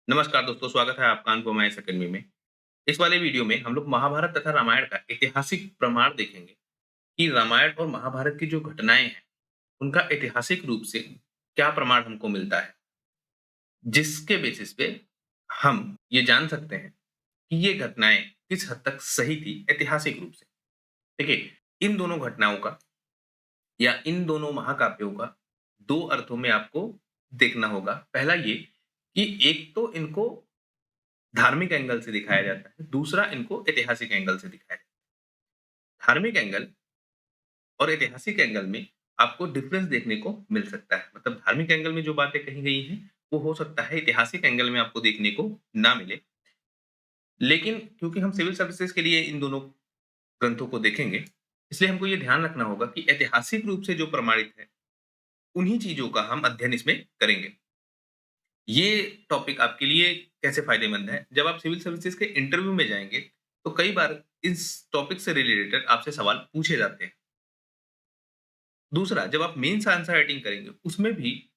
नमस्कार दोस्तों, स्वागत है आपका अनुपमा इस अकेडमी में। इस वाले वीडियो में हम लोग महाभारत तथा रामायण का ऐतिहासिक प्रमाण देखेंगे कि रामायण और महाभारत की जो घटनाएं हैं, उनका ऐतिहासिक रूप से क्या प्रमाण हमको मिलता है, जिसके बेसिस पे हम ये जान सकते हैं कि ये घटनाएं किस हद तक सही थी ऐतिहासिक रूप से। देखिए, इन दोनों घटनाओं का या इन दोनों महाकाव्यों का 2 अर्थों में आपको देखना होगा। पहला ये कि एक तो इनको धार्मिक एंगल से दिखाया जाता है, दूसरा इनको ऐतिहासिक एंगल से दिखाया जाता है। धार्मिक एंगल और ऐतिहासिक एंगल में आपको डिफरेंस देखने को मिल सकता है। मतलब धार्मिक एंगल में जो बातें कही गई हैं, वो हो सकता है ऐतिहासिक एंगल में आपको देखने को ना मिले। लेकिन क्योंकि हम सिविल सर्विसेज के लिए इन दोनों ग्रंथों को देखेंगे, इसलिए हमको ये ध्यान रखना होगा कि ऐतिहासिक रूप से जो प्रमाणित है, उन्हीं चीज़ों का हम अध्ययन इसमें करेंगे। ये टॉपिक आपके लिए कैसे फ़ायदेमंद है? जब आप सिविल सर्विसेज़ के इंटरव्यू में जाएँगे, तो कई बार इस टॉपिक से रिलेटेड आपसे सवाल पूछे जाते हैं। दूसरा, जब आप मेन्स आंसर राइटिंग करेंगे, उसमें भी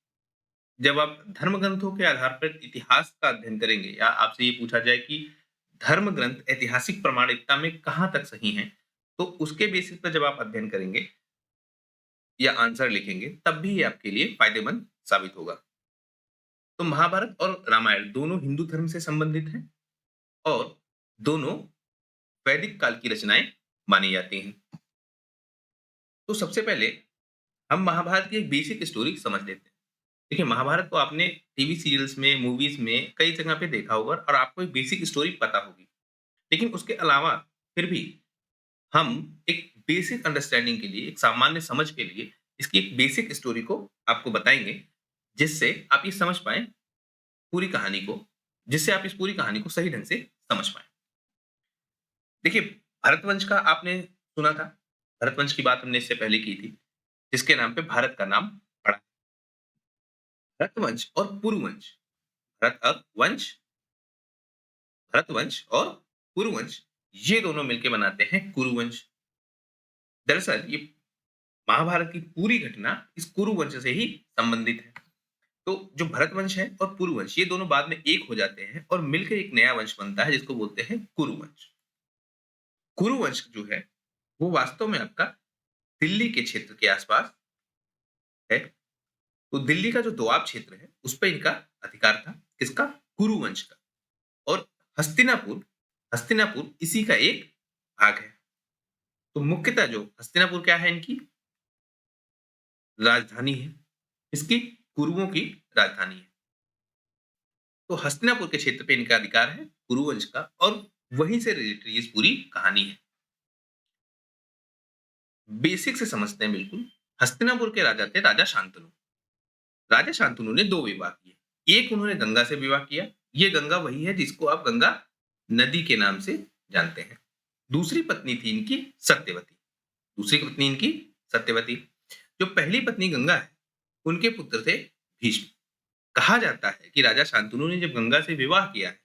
जब आप धर्म ग्रंथों के आधार पर इतिहास का अध्ययन करेंगे या आपसे ये पूछा जाए कि धर्म ग्रंथ ऐतिहासिक प्रमाणिकता में कहाँ तक सही हैं, तो उसके बेसिस पर जब आप अध्ययन करेंगे या आंसर लिखेंगे, तब भी ये आपके लिए फ़ायदेमंद साबित होगा। तो महाभारत और रामायण दोनों हिंदू धर्म से संबंधित हैं और दोनों वैदिक काल की रचनाएँ मानी जाती हैं। तो सबसे पहले हम महाभारत की एक बेसिक स्टोरी समझ लेते हैं। देखिए, महाभारत को आपने टीवी सीरियल्स में, मूवीज़ में कई जगह पे देखा होगा और आपको एक बेसिक स्टोरी पता होगी। लेकिन उसके अलावा फिर भी हम एक बेसिक अंडरस्टैंडिंग के लिए, एक सामान्य समझ के लिए इसकी एक बेसिक स्टोरी को आपको बताएँगे, जिससे आप ये समझ पाएँ पूरी कहानी को, जिससे आप इस पूरी कहानी को सही ढंग से समझ पाएँ। देखिए, भरतवंश का आपने सुना था। भरतवंश की बात हमने इससे पहले की थी, जिसके नाम पे भारत का नाम पड़ा। भरतवंश और पुरुवंश, भरतवंश और पुरुवंश, ये दोनों मिलके बनाते हैं कुरुवंश। दरअसल ये महाभारत की पूरी घटना इस कुरुवंश से ही संबंधित है। तो जो भरतवंश है और पुरुवंश, ये दोनों बाद में एक हो जाते हैं और मिलकर एक नया वंश बनता है, जिसको बोलते हैं कुरुवंश। कुरुवंश जो है, वो वास्तव में आपका दिल्ली के क्षेत्र के आसपास है। तो दिल्ली का जो दोआब क्षेत्र है, उस पे इनका अधिकार था। किसका? कुरुवंश का। और हस्तिनापुर, हस्तिनापुर इसी का एक भाग है। तो मुख्यतः जो हस्तिनापुर क्या है, इनकी राजधानी है। इसकी कुरुओं की राजधानी है। तो हस्तिनापुर के क्षेत्र पे इनका अधिकार है, कुरुवंश का, और वहीं से रिलेटेड ये पूरी कहानी है। बेसिक से समझते हैं बिल्कुल। हस्तिनापुर के राजा थे राजा शांतनु। राजा शांतनु ने 2 विवाह किए। एक उन्होंने गंगा से विवाह किया। ये गंगा वही है जिसको आप गंगा नदी के नाम से जानते हैं। दूसरी पत्नी थी इनकी सत्यवती। दूसरी पत्नी इनकी सत्यवती। जो पहली पत्नी गंगा है, उनके पुत्र थे भीष्म। कहा जाता है कि राजा शांतनु ने जब गंगा से विवाह किया है,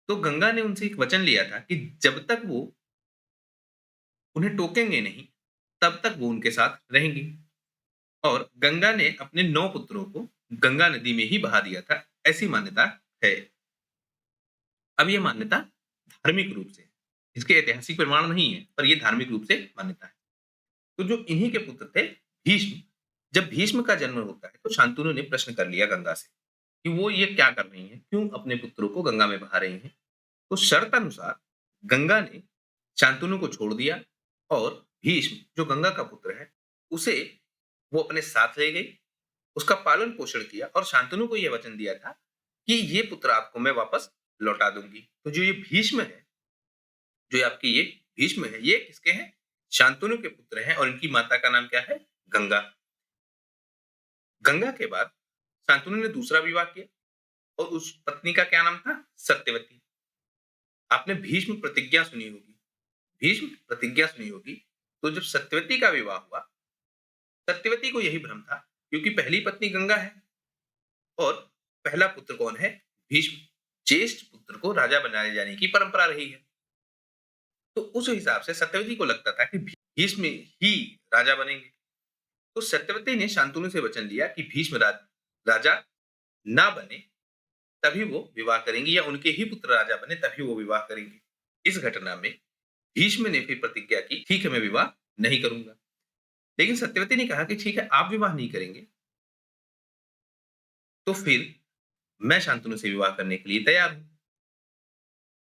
तो गंगा ने उनसे एक वचन लिया था कि जब तक वो उन्हें टोकेंगे नहीं, तब तक वो उनके साथ रहेंगी। और गंगा ने अपने 9 पुत्रों को गंगा नदी में ही बहा दिया था, ऐसी मान्यता है। अब ये मान्यता धार्मिक रूप से है। इसके ऐतिहासिक प्रमाण नहीं है, पर ये धार्मिक रूप से मान्यता है। तो जो इन्हीं के पुत्र थे भीष्म, जब भीष्म का जन्म होता है, तो शांतनु ने प्रश्न कर लिया गंगा से कि वो ये क्या कर रही हैं? क्यों अपने पुत्रों को गंगा में बहा रही हैं? तो शर्त अनुसार गंगा ने शांतनु को छोड़ दिया और भीष्म, जो गंगा का पुत्र है, उसे वो अपने साथ ले गई, उसका पालन-पोषण किया और शांतनु को ये वचन दिया था कि ये पुत्र आपको मैं वापस लौटा दूँगी। तो जो ये भीष्म है, जो ये आपके ये भीष्म है, ये किसके हैं? शांतनु के पुत्र हैं और इनकी माता का नाम क्या है? गंगा। गंगा के बाद शांतनु ने दूसरा विवाह किया और उस पत्नी का क्या नाम था? सत्यवती। आपने भीष्म प्रतिज्ञा सुनी होगी। भीष्म प्रतिज्ञा सुनी होगी। तो जब सत्यवती का विवाह हुआ, सत्यवती को यही भ्रम था, क्योंकि पहली पत्नी गंगा है और पहला पुत्र कौन है? भीष्म। ज्येष्ठ पुत्र को राजा बनाए जाने की परंपरा रही है। तो उस हिसाब से सत्यवती को लगता था कि भीष्म ही राजा बनेंगे। तो सत्यवती ने शांतनु से वचन लिया कि भीष्म राजा ना बने तभी वो विवाह करेंगी या उनके ही पुत्र राजा बने तभी वो विवाह करेंगी। इस घटना में भीष्म ने फिर प्रतिज्ञा की, ठीक है मैं विवाह नहीं करूँगा। लेकिन सत्यवती ने कहा कि ठीक है आप विवाह नहीं करेंगे, तो फिर मैं शांतनु से विवाह करने के लिए तैयार हूँ।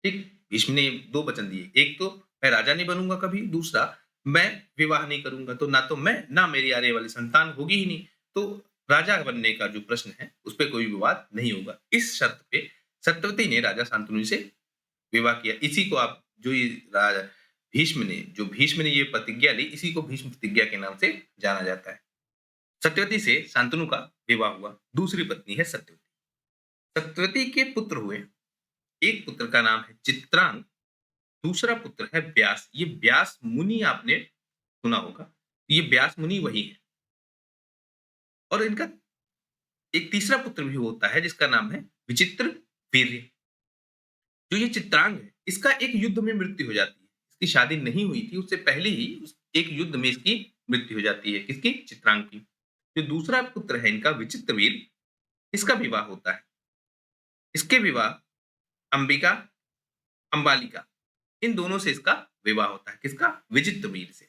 ठीक? भीष्म ने 2 वचन दिए, एक तो मैं राजा नहीं बनूँगा कभी, दूसरा मैं विवाह नहीं करूँगा, तो ना तो मैं, ना मेरी आने वाली संतान होगी ही नहीं। तो राजा बनने का जो प्रश्न है, उस पे कोई विवाद नहीं होगा। इस शर्त पे सत्यवती ने राजा शांतनु से विवाह किया। इसी को आप जो ये राजा भीष्म ने ये प्रतिज्ञा ली, इसी को भीष्म प्रतिज्ञा के नाम से जाना जाता है। सत्यवती से शांतनु का विवाह हुआ। दूसरी पत्नी है सत्यवती। सत्यवती के पुत्र हुए। एक पुत्र का नाम है चित्रांग, दूसरा पुत्र है व्यास। ये व्यास मुनि आपने सुना होगा। ये व्यास मुनि वही है। और इनका एक तीसरा पुत्र भी होता है जिसका नाम है विचित्र वीर्य। जो ये चित्रांग है, इसका एक युद्ध में मृत्यु हो जाती है। इसकी शादी नहीं हुई थी, उससे पहले ही एक युद्ध में इसकी मृत्यु हो जाती है। किसकी? चित्रांग की। जो दूसरा पुत्र है इनका विचित्रवीर, इसका विवाह होता है। इसके विवाह अंबिका, अंबालिका, इन दोनों से इसका विवाह होता है। किसका? विचित्रवीर से।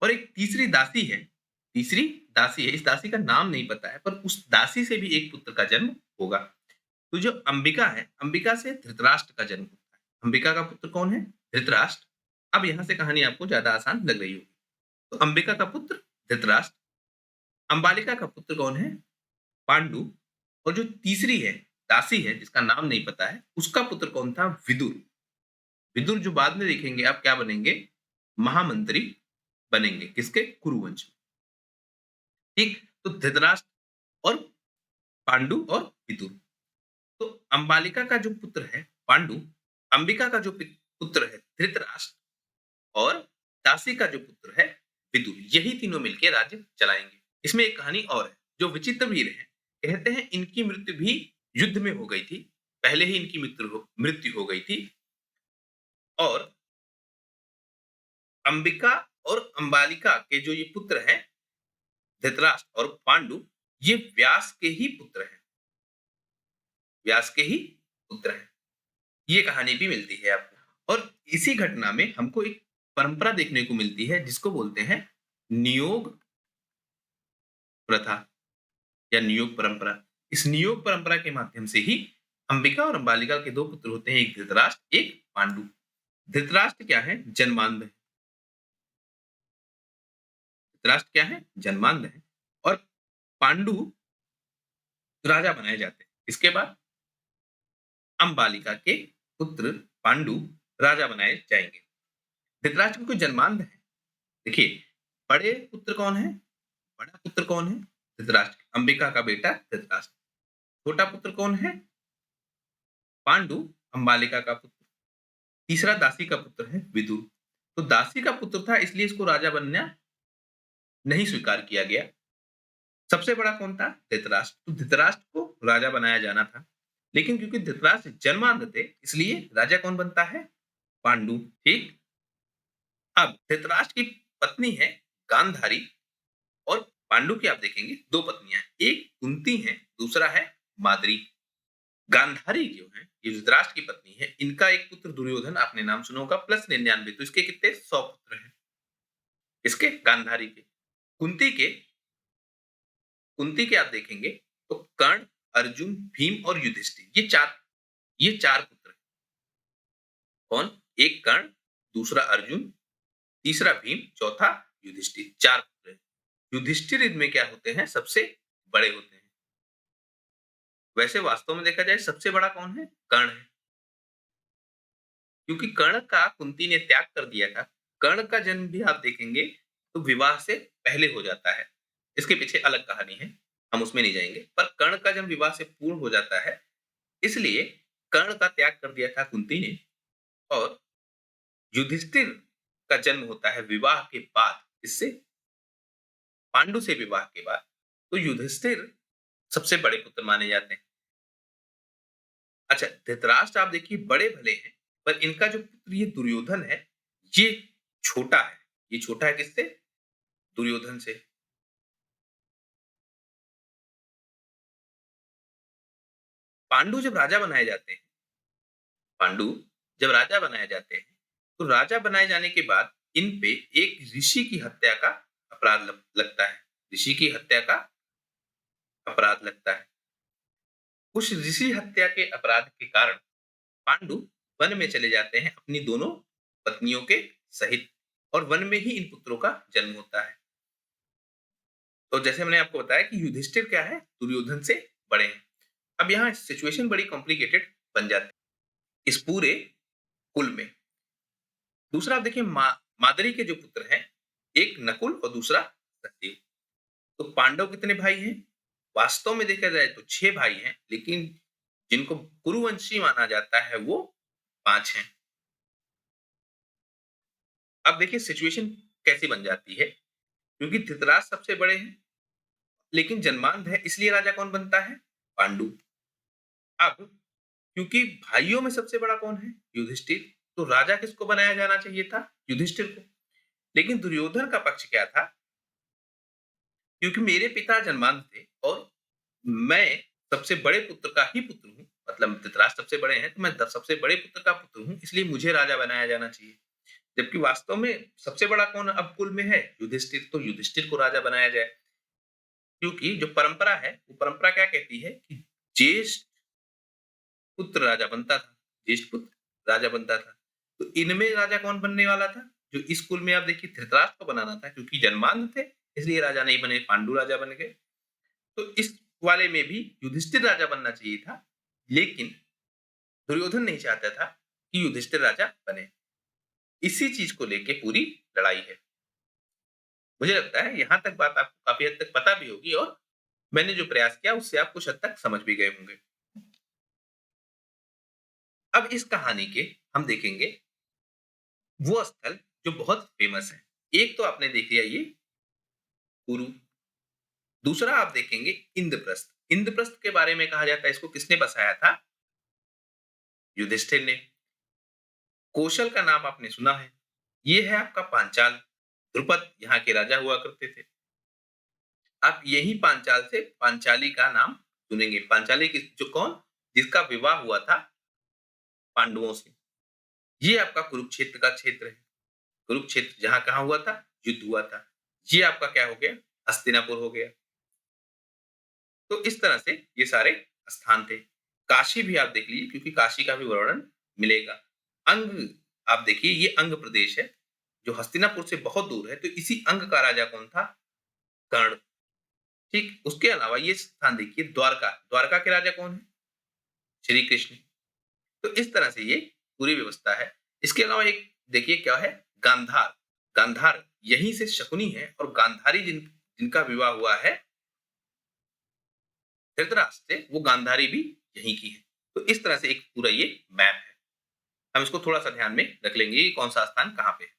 और एक तीसरी दासी है। इस दासी का नाम नहीं पता है, पर उस दासी से भी एक पुत्र का जन्म होगा। तो जो अंबिका है, अंबिका से धृतराष्ट्र का जन्म होता है। अंबिका का पुत्र कौन है? धृतराष्ट्र। अब यहाँ से कहानी आपको ज्यादा आसान लग रही होगी। तो अंबिका का पुत्र धृतराष्ट्र, अंबालिका का पुत्र कौन है? पांडु। और जो तीसरी है, दासी है जिसका नाम नहीं पता है, उसका पुत्र कौन था? विदुर। विदुर जो बाद में देखेंगे आप क्या बनेंगे? महामंत्री बनेंगे। किसके? कुरुवंश में। ठीक? तो धृतराष्ट्र और पांडु और विदुर। तो अंबालिका का जो पुत्र है पांडु, अंबिका का जो पुत्र है धृतराष्ट्र और दासी का जो पुत्र है विदुर, यही तीनों मिलकर राज्य चलाएंगे। इसमें एक कहानी और है। जो विचित्रवीर है, कहते हैं इनकी मृत्यु भी युद्ध में हो गई थी। पहले ही इनकी मृत्यु हो गई थी। और अंबिका और अंबालिका के जो ये पुत्र हैं धृतराष्ट्र और पांडु, ये व्यास के ही पुत्र हैं। व्यास के ही पुत्र हैं। ये कहानी भी मिलती है आपको। और इसी घटना में हमको एक परंपरा देखने को मिलती है जिसको बोलते हैं नियोग प्रथा या नियोग परंपरा। इस नियोग परंपरा के माध्यम से ही अंबिका और अंबालिका के 2 पुत्र होते हैं, एक धृतराष्ट्र, एक पांडु। धृतराष्ट्र क्या है? जन्मांध है। धृतराष्ट्र क्या है? जन्मांध है। और पांडु राजा बनाए जाते हैं। इसके बाद अंबालिका के पुत्र पांडु राजा बनाए जाएंगे। धृतराष्ट्र को जन्मांध है। देखिए, बड़े पुत्र कौन है? बड़ा पुत्र कौन है? धृतराष्ट्र। अंबिका का बेटा धृतराष्ट्र। छोटा पुत्र कौन है? पांडु, अंबालिका का पुत्र। तीसरा दासी का पुत्र है विदुर। तो दासी का पुत्र था इसलिए इसको राजा बनना नहीं स्वीकार किया गया। सबसे बड़ा कौन था? धृतराष्ट्र। तो धृतराष्ट्र को राजा बनाया जाना था, लेकिन क्योंकि धृतराष्ट्र जन्मांध थे इसलिए राजा कौन बनता है? पांडु। ठीक? अब धृतराष्ट्र की पत्नी है गांधारी और पांडु की आप देखेंगे 2 पत्नियां हैं। एक कुंती है, दूसरा है माद्री। गांधारी जो है, ये धृतराष्ट्र की पत्नी है, इनका एक पुत्र दुर्योधन आपने नाम सुना होगा, प्लस 99, तो इसके कितने? 100 पुत्र हैं। इसके? गांधारी के। कुंती के आप देखेंगे तो कर्ण, अर्जुन, भीम और युधिष्ठिर, ये चार पुत्र हैं। कौन? एक कर्ण, दूसरा अर्जुन, तीसरा भीम, चौथा युधिष्ठिर। 4 पुत्र हैं। युधिष्ठिर इनमें क्या होते हैं? सबसे बड़े होते हैं। वैसे वास्तव में देखा जाए सबसे बड़ा कौन है? कर्ण है। क्योंकि कर्ण का कुंती ने त्याग कर दिया था। कर्ण का जन्म भी आप देखेंगे तो विवाह से पहले हो जाता है। इसके पीछे अलग कहानी है, हम उसमें नहीं जाएंगे। पर कर्ण का जन्म विवाह से पूर्ण हो जाता है, इसलिए कर्ण का त्याग कर दिया था कुंती ने। और युधिष्ठिर का जन्म होता है विवाह के बाद। इससे? पांडु से विवाह के बाद। तो युधिष्ठिर सबसे बड़े पुत्र माने जाते हैं। अच्छा, धृतराष्ट्र आप देखिए बड़े भले हैं, पर इनका जो पुत्र ये दुर्योधन है, ये छोटा है। ये छोटा है किससे? दुर्योधन से। पांडु जब राजा बनाए जाते हैं पांडु जब राजा बनाए जाते हैं, तो राजा बनाए जाने के बाद इन पे एक ऋषि की हत्या का अपराध लगता है। ऋषि की हत्या का अपराध लगता है। उस ऋषि हत्या के अपराध के कारण पांडु वन में चले जाते हैं अपनी दोनों पत्नियों के सहित, और वन में ही इन पुत्रों का जन्म होता है। तो जैसे मैंने आपको बताया कि युधिष्ठिर क्या है, दुर्योधन से बड़े हैं। अब यहाँ सिचुएशन बड़ी कॉम्प्लिकेटेड बन जाती है इस पूरे कुल में। दूसरा आप देखिए, मादरी के जो पुत्र हैं, एक नकुल और दूसरा सहदेव। तो पांडव कितने भाई हैं? वास्तव में देखा जाए तो 6 भाई हैं, लेकिन जिनको कुरुवंशी माना जाता है वो 5 हैं। अब देखिए सिचुएशन कैसी बन जाती है, क्योंकि धृतराष्ट्र सबसे बड़े हैं, लेकिन जन्मांध है, इसलिए राजा कौन बनता है? पांडु। अब क्योंकि भाइयों में सबसे बड़ा कौन है? युधिष्ठिर। तो राजा किसको बनाया जाना चाहिए था? युधिष्ठिर को। लेकिन दुर्योधन का पक्ष क्या था? क्योंकि मेरे पिता जन्मांध थे और मैं सबसे बड़े पुत्र का ही पुत्र हूँ, मतलब धृतराष्ट्र सबसे बड़े हैं, तो मैं सबसे बड़े पुत्र का पुत्र हूँ, इसलिए मुझे राजा बनाया जाना चाहिए। जबकि वास्तव में सबसे बड़ा कौन अब कुल में है? युधिष्ठिर। तो युधिष्ठिर को राजा बनाया जाए, क्योंकि जो परंपरा है, वो परंपरा क्या कहती है कि ज्येष्ठ पुत्र राजा बनता था। ज्येष्ठ पुत्र राजा बनता था। तो इनमें राजा कौन बनने वाला था? जो इस कुल में आप देखिए धृतराष्ट्र को बनाना था, क्योंकि जन्मांध थे, इसलिए राजा नहीं बने, पांडु राजा बन गए। तो इस वाले में भी युधिष्ठिर राजा बनना चाहिए था, लेकिन दुर्योधन नहीं चाहता था कि युधिष्ठिर राजा बने। इसी चीज को लेके पूरी लड़ाई है। मुझे लगता है यहां तक बात आपको काफी हद तक पता भी होगी, और मैंने जो प्रयास किया उससे आप कुछ हद तक समझ भी गए होंगे। अब इस कहानी के हम देखेंगे वो स्थल जो बहुत फेमस है। एक तो आपने देख लिया ये कुरु, दूसरा आप देखेंगे इंद्रप्रस्थ। इंद्रप्रस्थ के बारे में कहा जाता है इसको किसने बसाया था? युधिष्ठिर ने। कौशल का नाम आपने सुना है। ये है आपका पांचाल। द्रुपद यहाँ के राजा हुआ करते थे। आप यही पांचाल से पांचाली का नाम सुनेंगे। पांचाली की जो कौन, जिसका विवाह हुआ था पांडवों से। ये आपका कुरुक्षेत्र का क्षेत्र है। कुरुक्षेत्र जहां कहा हुआ था, युद्ध हुआ था। ये आपका क्या हो गया? हस्तिनापुर हो गया। तो इस तरह से ये सारे स्थान थे। काशी भी आप देख लीजिए, क्योंकि काशी का भी वर्णन मिलेगा। अंग आप देखिए, ये अंग प्रदेश है जो हस्तिनापुर से बहुत दूर है। तो इसी अंग का राजा कौन था? कर्ण। ठीक, उसके अलावा ये स्थान देखिए द्वारका। द्वारका के राजा कौन है? श्री कृष्ण। तो इस तरह से ये पूरी व्यवस्था है। इसके अलावा एक देखिए क्या है, गांधार। गांधार यहीं से शकुनी है, और गांधारी जिनका विवाह हुआ है धृतराष्ट्र से, वो गांधारी भी यहीं की है। तो इस तरह से एक पूरा ये मैप है। हम इसको थोड़ा सा ध्यान में रख लेंगे कि कौन सा स्थान कहाँ पे है।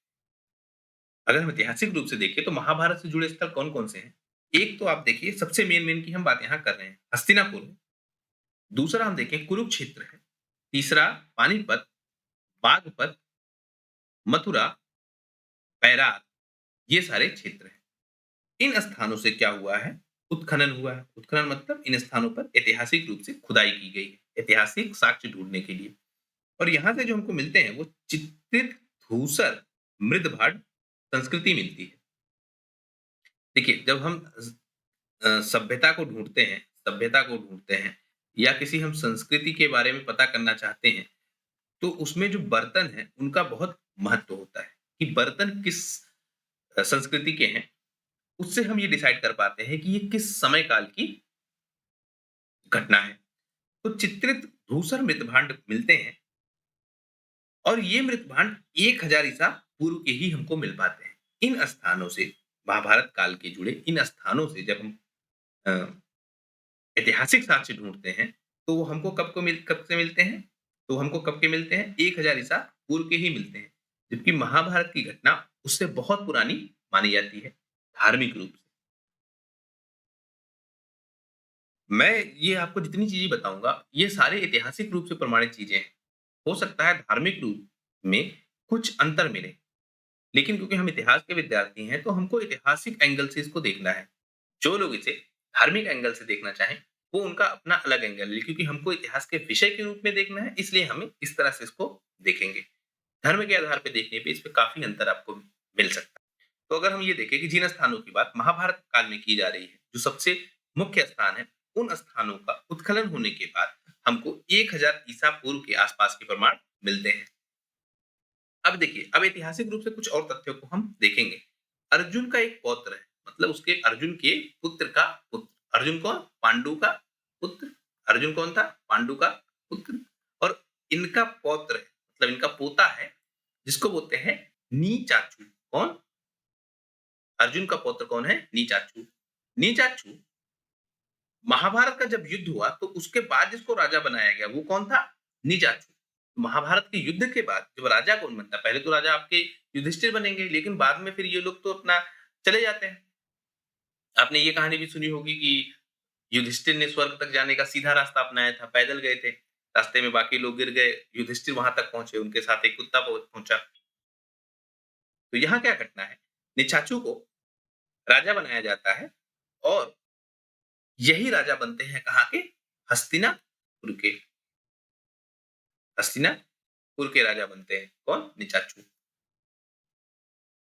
अगर हम ऐतिहासिक रूप से देखें तो महाभारत से जुड़े स्थल कौन कौन से हैं? एक तो आप देखिए सबसे मेन की हम बात यहाँ कर रहे हैं, हस्तिनापुर है। दूसरा हम देखें कुरुक्षेत्र है। तीसरा पानीपत, बागपत, मथुरा, बैराग, ये सारे क्षेत्र हैं। इन स्थानों से क्या हुआ है? उत्खनन हुआ है। उत्खनन मतलब इन स्थानों पर ऐतिहासिक रूप से खुदाई की गई है, ऐतिहासिक साक्ष्य ढूंढने के लिए। और यहाँ से जो हमको मिलते हैं वो चित्रित धूसर मृदभाट संस्कृति मिलती है। देखिए जब हम सभ्यता को ढूंढते हैं, सभ्यता को ढूंढते हैं, या किसी हम संस्कृति के बारे में पता करना चाहते हैं, तो उसमें जो बर्तन है उनका बहुत महत्व होता है कि बर्तन किस संस्कृति के हैं। उससे हम ये डिसाइड कर पाते हैं कि ये किस समय काल की घटना है। तो चित्रित धूसर मृतभांड मिलते हैं, और ये मृतभांड 1000 ईसा पूर्व के ही हमको मिल पाते हैं। इन स्थानों से, महाभारत काल के जुड़े इन स्थानों से जब हम अ, ऐतिहासिक साक्ष्य ढूंढते हैं, तो वो हमको कब से मिलते हैं? तो हमको कब के मिलते हैं? 1000 ईसा पूर्व के ही मिलते हैं। जबकि महाभारत की घटना उससे बहुत पुरानी मानी जाती है धार्मिक रूप से। मैं ये आपको जितनी चीजें बताऊंगा, ये सारे ऐतिहासिक रूप से प्रमाणित चीजें हैं। हो सकता है धार्मिक रूप में कुछ अंतर मिले, लेकिन क्योंकि हम इतिहास के विद्यार्थी हैं, तो हमको ऐतिहासिक एंगल से इसको देखना है। जो लोग इसे धार्मिक एंगल से देखना चाहें, वो उनका अपना अलग एंगल है, क्योंकि हमको इतिहास के विषय के रूप में देखना है, इसलिए हम इस तरह से इसको देखेंगे। धर्म के आधार पे देखने पे इसमें काफ़ी अंतर आपको मिल सकता है। तो अगर हम ये देखें कि जिन स्थानों की बात महाभारत काल में की जा रही है, जो सबसे मुख्य स्थान है, उन स्थानों का उत्खनन होने के बाद हमको 1000 ईसा पूर्व के आसपास के प्रमाण मिलते हैं। अब देखिए, अब ऐतिहासिक रूप से कुछ और तथ्यों को हम देखेंगे। अर्जुन का एक पौत्र है, मतलब उसके अर्जुन के पुत्र का पुत्र। अर्जुन कौन? पांडु का पुत्र। अर्जुन कौन था? पांडु का पुत्र। और इनका पौत्र है, मतलब इनका पोता है, जिसको बोलते हैं नीचाचू। कौन? अर्जुन का पौत्र कौन है? नीचाचू। नीचाचू महाभारत का जब युद्ध हुआ तो उसके बाद जिसको राजा बनाया गया वो कौन था? नीचाचू। महाभारत के युद्ध के बाद जब राजा कौन बनता है? पहले तो राजा आपके युधिष्ठिर बनेंगे, लेकिन बाद में फिर ये लोग तो अपना चले जाते हैं। आपने ये कहानी भी सुनी होगी कि युधिष्ठिर ने स्वर्ग तक जाने का सीधा रास्ता अपनाया था, पैदल गए थे। रास्ते में बाकी लोग गिर गए, युधिष्ठिर वहां तक पहुंचे, उनके साथ एक कुत्ता पहुंचा। तो यहाँ क्या घटना है? निचाचू को राजा बनाया जाता है और यही राजा बनते हैं कहाँ के? हस्तिनापुर के। हस्तिनापुर के राजा बनते हैं कौन? निचाचू।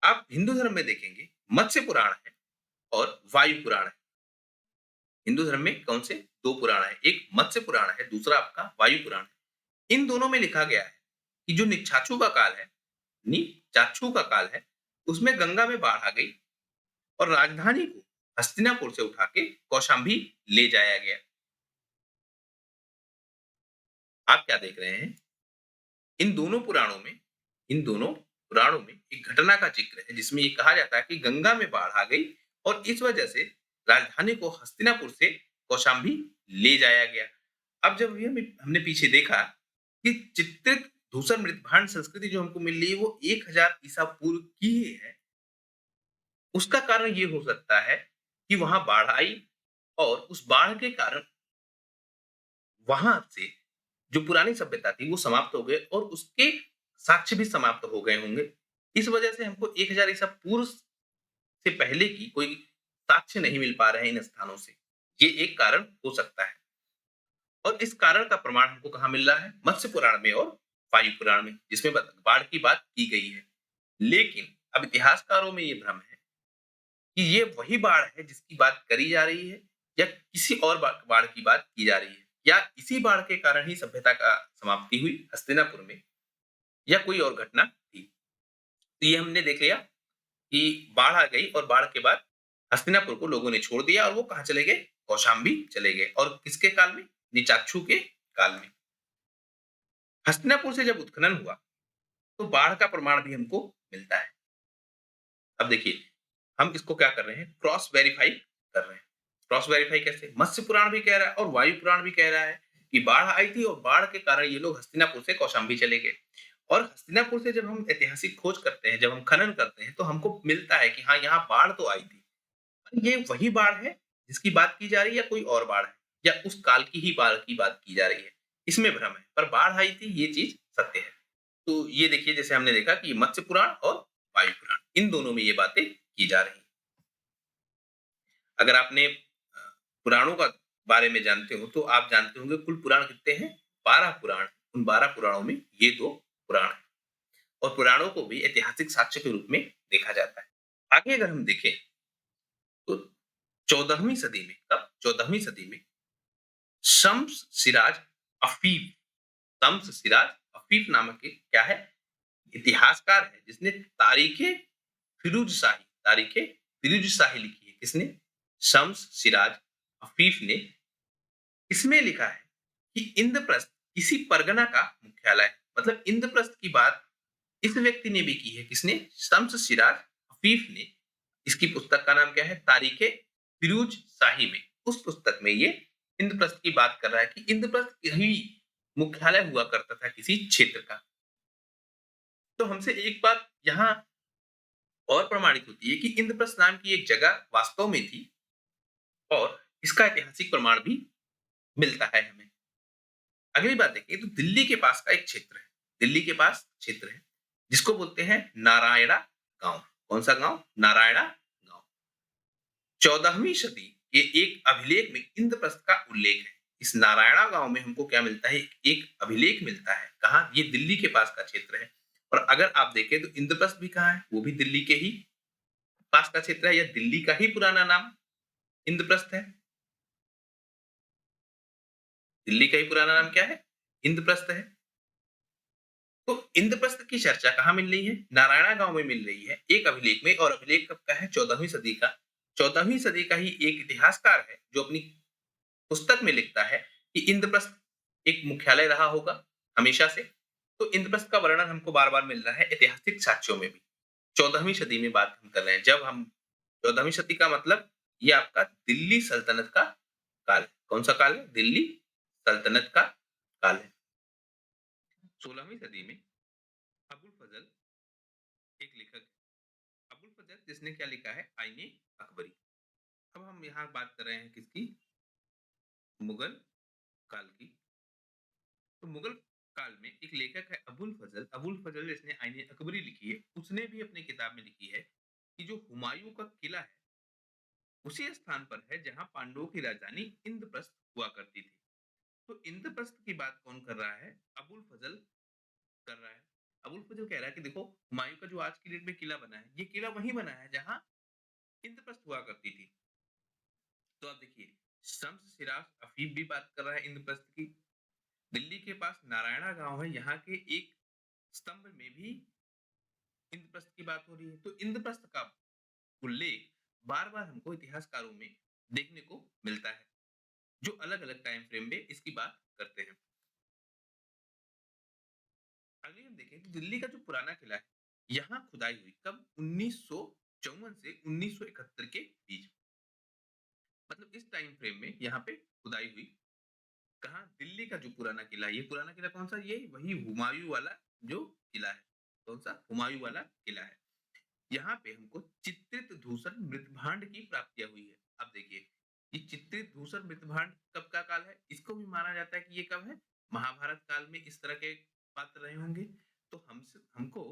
आप हिंदू धर्म में देखेंगे मत्स्य पुराण है और वायु पुराण है। हिंदू धर्म में कौन से? दो पुराण है, एक मत्स्य पुराण है, दूसरा आपका वायु पुराण है। इन दोनों में लिखा गया है कि जो निचाचू का काल है, नीचाचू का काल है, उसमें गंगा में बाढ़ आ गई और राजधानी को हस्तिनापुर से उठा के कौशाम्बी ले जाया गया। आप क्या देख रहे हैं? इन दोनों पुराणों में एक घटना का जिक्र है जिसमें ये कहा जाता है कि गंगा में बाढ़ आ गई और इस वजह से राजधानी को हस्तिनापुर से कौशाम्बी ले जाया गया। अब जब ये हमने पीछे देखा कि चित्रित धूसर मृतभांड संस्कृति जो हमको मिल रही है वो 1000 ईसा पूर्व की ही है। उसका कारण ये हो सकता है कि वहां बाढ़ आई और उस बाढ़ के कारण वहां से जो पुरानी सभ्यता थी वो समाप्त हो गए और उसके साक्ष्य भी समाप्त हो गए होंगे। इस वजह से हमको 1000 ईसा पूर्व से पहले की कोई साक्ष्य नहीं मिल पा रहे हैं इन स्थानों से। ये एक कारण हो सकता है। और इस कारण का प्रमाण हमको कहाँ मिल रहा है? मत्स्य पुराण में और वायु पुराण में, जिसमें बाढ़ की बात की गई है। लेकिन अब इतिहासकारों में ये भ्रम है कि ये वही बाढ़ है जिसकी बात करी जा रही है या किसी और बाढ़ की बात की जा रही है, या इसी बाढ़ के कारण ही सभ्यता का समाप्ति हुई हस्तिनापुर में, या कोई और घटना थी। तो ये हमने देख लिया कि बाढ़ आ गई और बाढ़ के बाद हस्तिनापुर को लोगों ने छोड़ दिया और वो कहाँ चले गए? कौशाम्बी चले गए। और किसके काल में? निचाक्षु के काल में। हस्तिनापुर से जब उत्खनन हुआ तो बाढ़ का प्रमाण भी हमको मिलता है। अब देखिए, हम इसको क्या कर रहे हैं? क्रॉस वेरीफाई कर रहे हैं। क्रॉस वेरीफाई कैसे? मत्स्य पुराण भी कह रहा है और वायु पुराण भी कह रहा है कि बाढ़ आई थी और बाढ़ के कारण ये लोग हस्तिनापुर से कौशाम्बी चले गए। और हस्तिनापुर से जब हम ऐतिहासिक खोज करते हैं, जब हम खनन करते हैं, तो हमको मिलता है कि हाँ, यहाँ बाढ़ तो आई थी। ये वही बाढ़ है जिसकी बात की जा रही है या कोई और बाढ़ है, या उस काल की ही बाढ़ की बात की जा रही है? इसमें भ्रम है, पर बाढ़ आई थी ये चीज सत्य है। तो ये देखिए, जैसे हमने देखा कि मत्स्य पुराण और वायु पुराण, इन दोनों में ये बातें की जा रही हैं। अगर आपने पुराणों का बारे में जानते हो तो आप जानते होंगे कुल पुराण कितने हैं? 12 पुराण। उन 12 पुराणों में ये 2 पुराण हैं और पुराणों को भी ऐतिहासिक साक्ष्य के रूप में देखा जाता है। आगे अगर हम देखें तो 14वीं सदी में, कब? 14वीं सदी में शम्स सिराज अफीफ, शम्स सिराज अफीफ नामक एक क्या है? इतिहासकार है जिसने तारीखे फिरूज शाही लिखी है। किसने? शम्स सिराज अफीफ ने। इसमें लिखा है कि इंद्रप्रस्थ किसी परगना का मुख्यालय है। मतलब इंद्रप्रस्थ की बात इस व्यक्ति ने भी की है। किसने? शम्स सिराज अफीफ ने। इसकी पुस्तक का नाम क्या है? तारीखे फिरूज शाही में। उस पुस्तक में ये इंद्रप्रस्थ की बात कर रहा है कि इंद्रप्रस्थ ही मुख्यालय हुआ करता था किसी क्षेत्र का। तो हमसे एक बात यहाँ और प्रमाणित होती है कि इंद्रप्रस्थ नाम की एक जगह वास्तव में थी और इसका ऐतिहासिक प्रमाण भी मिलता है हमें। अगली बात देखिए, तो दिल्ली के पास का एक क्षेत्र है, दिल्ली के पास क्षेत्र है जिसको बोलते हैं नारायणा गांव। कौन सा गांव? नारायणा गांव। 14वीं सदी ये एक अभिलेख में इंद्रप्रस्थ का उल्लेख है। इस नारायणा गांव में हमको क्या मिलता है, एक अभिलेख मिलता है। कहाँ? ये दिल्ली के पास का क्षेत्र है। और अगर आप देखें तो इंद्रप्रस्थ भी कहाँ है, वो भी दिल्ली के ही पास का क्षेत्र है, या दिल्ली का ही पुराना नाम इंद्रप्रस्थ है। दिल्ली का ही पुराना नाम क्या है? इंद्रप्रस्थ है। तो इंद्रप्रस्थ की चर्चा कहाँ मिल रही है? नारायणा गांव में मिल रही है, एक अभिलेख में। और अभिलेख कब का है? 14वीं सदी का। 14वीं सदी का ही एक इतिहासकार है जो अपनी पुस्तक में लिखता है कि इंद्रप्रस्थ एक मुख्यालय रहा होगा हमेशा से। तो इंद्रप्रस्थ का वर्णन हमको बार-बार मिल रहा है ऐतिहासिक साक्ष्यों में भी। 14वीं सदी में बात हम कर रहे हैं। जब हम 14वीं सदी का मतलब ये आपका दिल्ली सल्तनत का काल है। कौन सा काल है? दिल्ली सल्तनत का काल है। 16वीं सदी में अबुल फजल एक लेखक है। अबुल फजल जिसने क्या लिखा है? आईने अकबरी। अब हम यहाँ बात कर रहे हैं किसकी? मुगल काल की। तो मुगल काल में एक लेखक है अबुल फजल। अबुल फजल जिसने आईने अकबरी लिखी है, उसने भी अपनी किताब में लिखी है कि जो हुमायूं का किला है उसी स्थान पर है जहां पांडवों की राजधानी इंद्रप्रस्थ हुआ करती थी। तो इंद्रप्रस्थ की बात कौन कर रहा है? अबुल फजल कर रहा है। अबुल फजल कह रहा है कि देखो, हुमायूं का जो आज की डेट में किला बना है, ये किला वहीं बना है जहां इंद्रप्रस्थ हुआ करती थी। तो आप देखिए, शम्स सिराज अफीफ भी बात कर रहा है इंद्रप्रस्थ की। दिल्ली के पास नारायणा गांव है, यहाँ के एक स्तंभ में भी इंद्रप्रस्थ की बात हो रही है। तो इंद्रप्रस्थ का उल्लेख बार बार हमको इतिहासकारों में देखने को मिलता है, जो अलग अलग टाइम फ्रेम में इसकी बात करते हैं। अगले हम देखें तो दिल्ली का जो पुराना किला है, यहाँ खुदाई हुई कब? 1954 से 1971 के बीच। मतलब इस टाइम फ्रेम में यहाँ पे खुदाई हुई। कहाँ? दिल्ली का जो पुराना किला है। ये पुराना किला कौन सा? ये वही हुमायूं वाला जो किला है। कौन सा? हुमायूं वाला किला है। यहाँ पे हमको चित्रित धूसर मृतभांड की प्राप्तियां हुई है। अब देखिए, ये चित्रित धूसर मृतभांड कब का काल है? इसको भी माना जाता है कि ये कब है? महाभारत काल में इस तरह के पात्र रहे होंगे। तो हमको